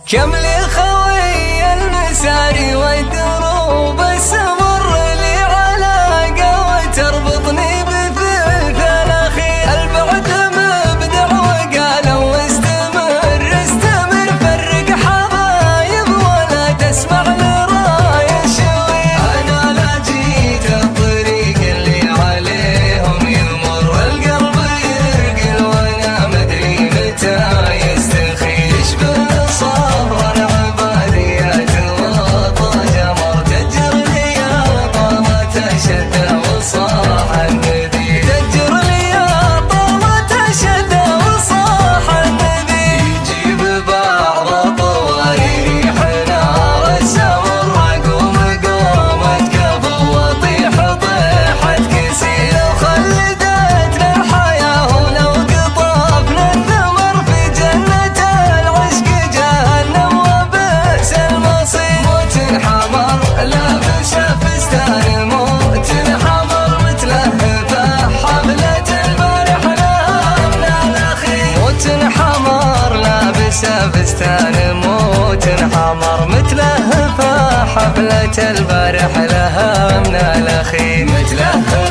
كم لي خوي المساري والدروب السمر لي علاقة وتربطني بثلث الأخير. البعد مبدع وقالوا واستمر استمر فرق حبايب ولا تسمع لراي الشوير. أنا لا جيت الطريق اللي عليهم يمر القلب يرقل وأنا مدري متى يستخير. يشبه صبر عباديات الوطن جمر تجر لي طامة شدة وصاح النبي. تجر لي طامة شدة وصاح النبي. يجيب بعض طواري ريح نار السمر قوم قومة كفو وطيح طيحة كسير. لو خلدتنا الحياة ولو قطفنا الثمر في جنة العشق جهنم وبئس المصير. موت حمر لابس فستان موت حمر متلهفة حفلة البارح لها من الأخير. موت حمر لابس فستان موت حمر متلهفة حفلة البارح لها من الأخير. متلهفة